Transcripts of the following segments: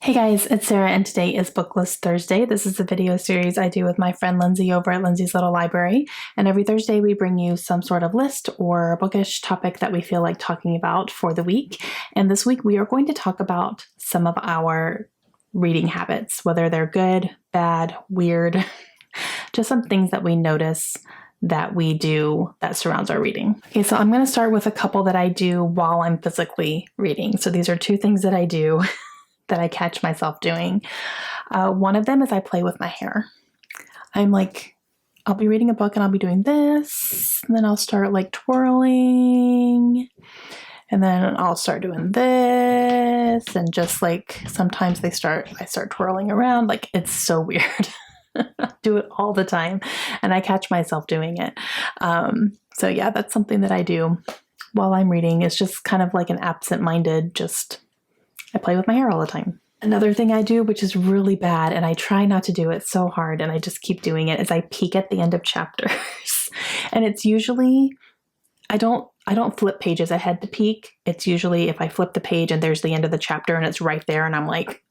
Hey guys, it's Sarah and today is BookList Thursday. This is a video series I do with my friend Lindsay over at Lindsay's Little Library. And every Thursday we bring you some sort of list or bookish topic that we feel like talking about for the week. And this week we are going to talk about some of our reading habits, whether they're good, bad, weird, just some things that we notice that we do that surrounds our reading. Okay, so I'm going to start with a couple that I do while I'm physically reading. So these are two things that I do that I catch myself doing. One of them is I play with my hair. I'll be reading a book and I'll be doing this, and then I'll start like twirling, and then I'll start doing this, and just like sometimes I start twirling around. Like, it's so weird. Do it all the time, and I catch myself doing it. So yeah, that's something that I do while I'm reading. It's just kind of like an absent-minded, I play with my hair all the time. Another thing I do, which is really bad, and I try not to do it so hard, and I just keep doing it, is I peek at the end of chapters. And it's usually, I don't flip pages ahead to peek. It's usually if I flip the page and there's the end of the chapter and it's right there, and I'm like,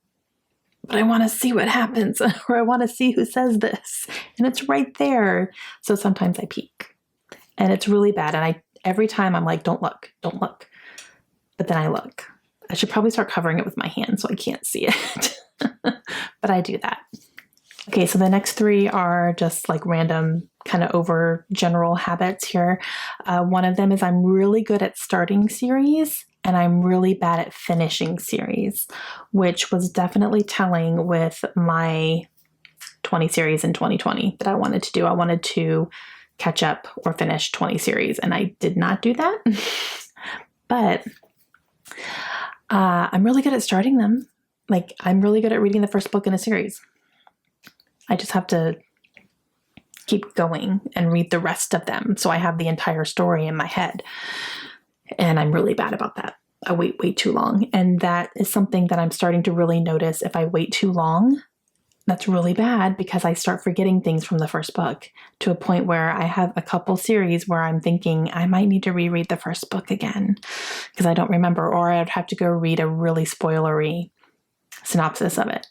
but I want to see what happens, or I want to see who says this, and it's right there. So sometimes I peek, and it's really bad. And every time I'm like, don't look. But then I look. I should probably start covering it with my hand so I can't see it, but I do that. Okay, so the next three are just like random kind of over general habits here. One of them is I'm really good at starting series, and I'm really bad at finishing series, which was definitely telling with my 20 series in 2020 that I wanted to do. I wanted to catch up or finish 20 series, and I did not do that. But I'm really good at starting them. Like, I'm really good at reading the first book in a series. I just have to keep going and read the rest of them, so I have the entire story in my head. And I'm really bad about that. I wait way too long. And that is something that I'm starting to really notice. If I wait too long, that's really bad, because I start forgetting things from the first book, to a point where I have a couple series where I'm thinking I might need to reread the first book again because I don't remember, or I'd have to go read a really spoilery synopsis of it.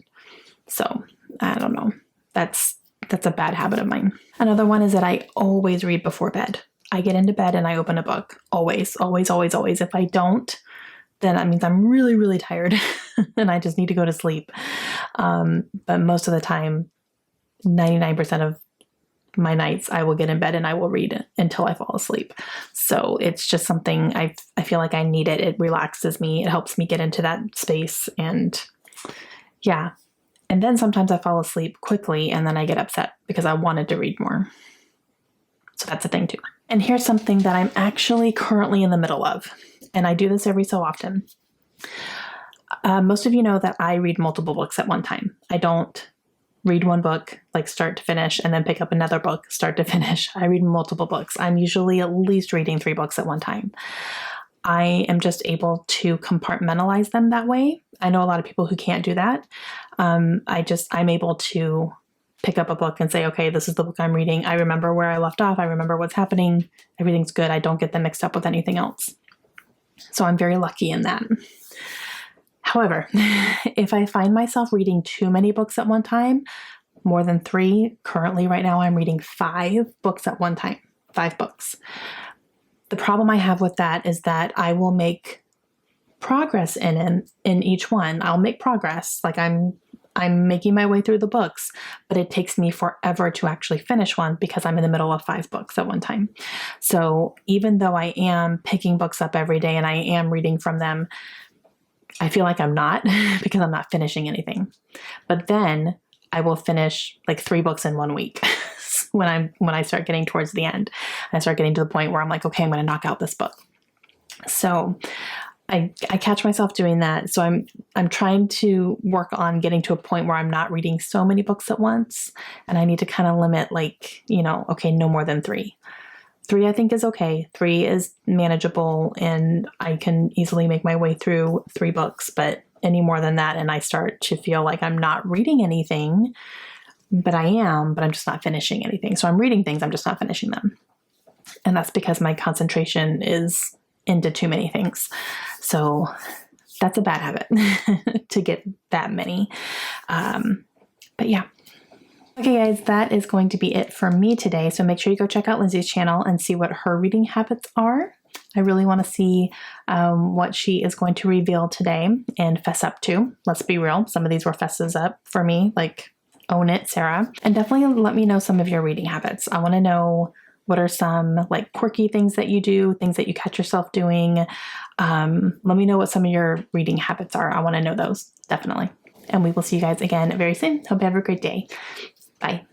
So I don't know. That's a bad habit of mine. Another one is that I always read before bed. I get into bed and I open a book. Always, always, always, always. If I don't, then that means I'm really, really tired and I just need to go to sleep. But most of the time, 99% of my nights, I will get in bed and I will read until I fall asleep. So it's just something I feel like I need it. It relaxes me. It helps me get into that space. And yeah. And then sometimes I fall asleep quickly and then I get upset because I wanted to read more. So that's a thing too. And here's something that I'm actually currently in the middle of. And I do this every so often. Most of you know that I read multiple books at one time. I don't read one book like start to finish and then pick up another book start to finish. I read multiple books. I'm usually at least reading 3 books at one time. I am just able to compartmentalize them that way. I know a lot of people who can't do that. I'm able to pick up a book and say, okay, this is the book I'm reading. I remember where I left off. I remember what's happening. Everything's good. I don't get them mixed up with anything else. So I'm very lucky in that. However, if I find myself reading too many books at one time, more than 3, currently right now I'm reading 5 books at one time, 5 books. The problem I have with that is that I will make progress in each one. I'll make progress. Like I'm making my way through the books, but it takes me forever to actually finish one because I'm in the middle of 5 books at one time. So even though I am picking books up every day and I am reading from them, I feel like I'm not because I'm not finishing anything. But then I will finish like 3 books in 1 week when I start getting towards the end. I start getting to the point where I'm like, okay, I'm going to knock out this book. So I catch myself doing that. So I'm trying to work on getting to a point where I'm not reading so many books at once. And I need to kind of limit okay, no more than 3. 3 I think is okay. 3 is manageable and I can easily make my way through 3 books, but any more than that and I start to feel like I'm not reading anything, but I'm just not finishing anything. So I'm reading things, I'm just not finishing them. And that's because my concentration is into too many things. So that's a bad habit to get that many. But yeah. Okay, guys, that is going to be it for me today. So make sure you go check out Lindsay's channel and see what her reading habits are. I really want to see what she is going to reveal today and fess up to. Let's be real. Some of these were fesses up for me, like own it, Sarah. And definitely let me know some of your reading habits. I want to know what are some like quirky things that you do, things that you catch yourself doing. Let me know what some of your reading habits are. I want to know those, definitely. And we will see you guys again very soon. Hope you have a great day. Bye.